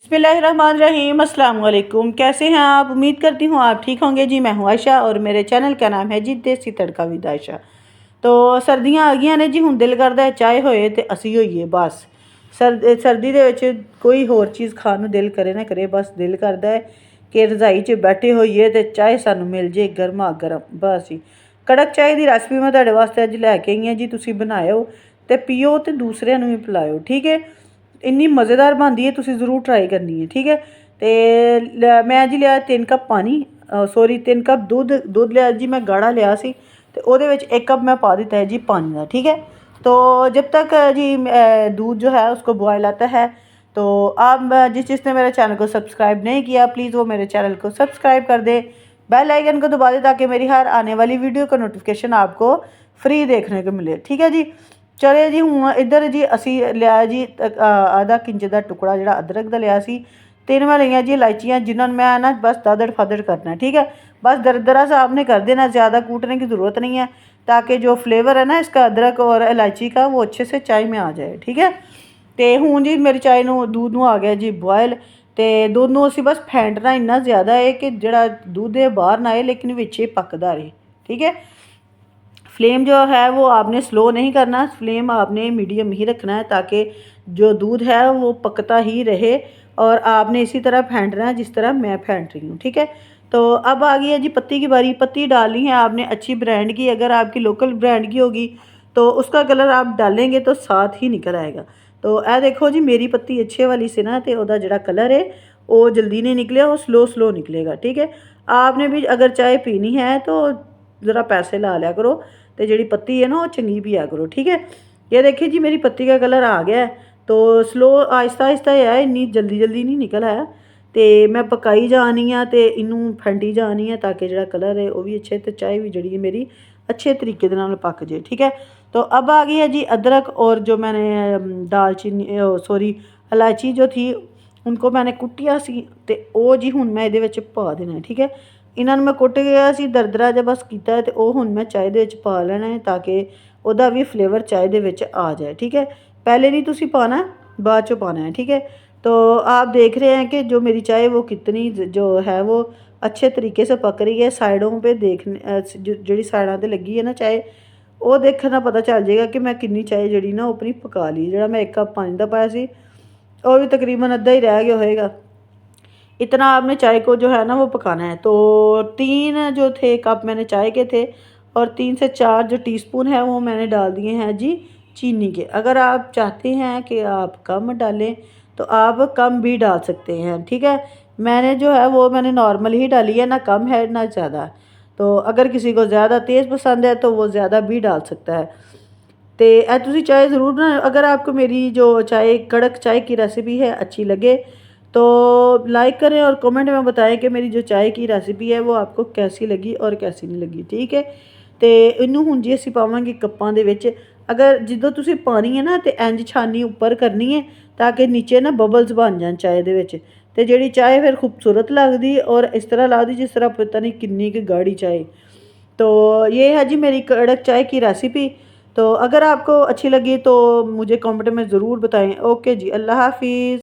बिस्मिल्लाहिर्रहमानिर्रहीम, अस्सलाम वालेकुम। कैसे हैं आप? उम्मीद करती हूँ आप ठीक होंगे जी। मैं हूँ आयशा और मेरे चैनल का नाम है जी देसी तड़का विद आयशा। तो सर्दियाँ आ गई ने जी, हुण दिल करदा है चाय होए ते असी होइए बस। सर्दी दे विच कोई होर चीज़ खाण नूं दिल करे ना करे, बस दिल करदा है कि रज़ाई च बैठे होइए ते चाय सानूं मिल जे गर्मा गर्म। बस जी, कड़क चाय दी रैसिपी मैं तुहाडे वास्ते अज्ज लैके आई आं जी। तुसीं बनाओ ते पियो ते दूसरिਆਂ ਨੂੰ भी पिलाओ, ठीक है। इन्नी मज़ेदार बनती है, तुसीं ज़रूर ट्राई करनी है, ठीक है। तो मैं जी लिया 3 कप पानी, सॉरी 3 कप दुद्ध लिया जी मैं, गाढ़ा लिया सी। ते ओहदे विच 1 कप मैं पा दिता है जी पानी का, ठीक है। तो जब तक जी दूध जो है उसको बॉयल आता है, तो आप जिसने मेरे चैनल को सब्सक्राइब नहीं किया प्लीज़ वो मेरे चैनल को सब्सक्राइब कर दे, बेल आइकन को दबा दे ताकि मेरी हर आने वाली वीडियो का नोटिफिकेशन आपको फ्री देखने को मिले, ठीक है जी। चले जी हूँ इधर जी असी लिया जी आधा इंच का टुकड़ा जो अदरक का लिया सी। 3 मैं लिया जी इलायचियाँ, जिन्होंने मैं ना बस दादड़ फादड़ करना है, ठीक है। बस दरदरा सा आपने कर देना, ज़्यादा कूटने की ज़रूरत नहीं है, ताकि जो फ्लेवर है ना इसका अदरक और इलायची का वो अच्छे से चाय में आ जाए, ठीक है। तो हूँ जी मेरी चाय दूध नूं आ गया जी बॉयल। तो दूध नूं असीं बस फेंटना इन्ना ज़्यादा है कि जिहड़ा दूध है बाहर ना आए लेकिन विच पकदा रहे, ठीक है। फ्लेम जो है वो आपने स्लो नहीं करना, फ्लेम आपने मीडियम ही रखना है ताकि जो दूध है वो पकता ही रहे। और आपने इसी तरह फेंटना है जिस तरह मैं फेंट रही हूँ, ठीक है। तो अब आ गई है जी पत्ती की बारी। पत्ती डालनी है आपने अच्छी ब्रांड की, अगर आपकी लोकल ब्रांड की होगी तो उसका कलर आप डालेंगे तो साथ ही निकल आएगा। तो यह देखो जी मेरी पत्ती अच्छे वाली से ना, तो वह जो कलर है वो जल्दी नहीं निकलेगा, वो स्लो स्लो निकलेगा, ठीक है। आपने भी अगर चाय पीनी है तो ज़रा पैसे ला लिया करो, तो जी पत्ती है ना वो चंगी पिया करो, ठीक है। ये देखिए जी मेरी पत्ती का कलर आ गया है, तो स्लो आहिस्ता आहिस्ता है, इन्नी जल्दी जल्दी नहीं निकल आया। तो मैं पकाई जानी हाँ, तो इनू फेंटी जानी है ताकि जो कलर है वो भी अच्छे, तो चाय भी जी मेरी अच्छे तरीके पक जाए, ठीक है। तो अब आ गई है जी अदरक, और जो मैंने दालचीनी सॉरी इलायची जो थी उनको मैंने कुटिया सी, तो वो जी हूँ मैं ये पा देना है, ठीक है। इन्होंने मैं कुट गया सी दरदरा जब बस किया है, तो वो हूँ मैं चाय दे पा लेना है ताकि वह भी फ्लेवर चाय दे आ जाए, ठीक है। पहले नहीं तुसी पाना, बाद चो पाना है, ठीक है। तो आप देख रहे हैं कि जो मेरी चाय वो कितनी जो है वो अच्छे तरीके से पक रही है। साइडों पे देखने जी साइडों पर लगी है ना चाय, वो देखना पता चल जाएगा कि मैं कितनी चाय जी ना अपनी पका ली। जो मैं 1 कप पानी का पाया सी वो भी तकरीबन अद्धा ही रह गया होएगा। इतना आपने चाय को जो है ना वो पकाना है। तो 3 जो थे कप मैंने चाय के थे, और 3 से 4 जो टीस्पून है वो मैंने डाल दिए हैं जी चीनी के। अगर आप चाहते हैं कि आप कम डालें तो आप कम भी डाल सकते हैं, ठीक है। मैंने जो है वो मैंने नॉर्मल ही डाली है, ना कम है ना ज़्यादा। तो अगर किसी को ज़्यादा तेज़ पसंद है तो वो ज़्यादा भी डाल सकता है। तो यह तुसी चाय ज़रूर बनाओ। अगर आपको मेरी जो चाय कड़क चाय की रेसिपी है अच्छी लगे तो लाइक करें और कमेंट में बताएं कि मेरी जो चाय की रेसिपी है वो आपको कैसी लगी और कैसी नहीं लगी, ठीक है। तो इनू हुण जी असीं पावांगे कप्पां दे विच। अगर जिद्दों तुसीं पानी है ना तो इंज छानी उपर करनी है ताकि नीचे ना बबल्स बन जान चाय दे विच, ते जिहड़ी चाय फिर खूबसूरत लगदी और इस तरह लगदी जिस तरह पता नहीं कितनी की गाढ़ी चाय। तो ये है जी मेरी कड़क चाय की रेसिपी। तो अगर आपको अच्छी लगी तो मुझे कमेंट में ज़रूर बताएं। ओके जी, अल्लाह हाफिज़।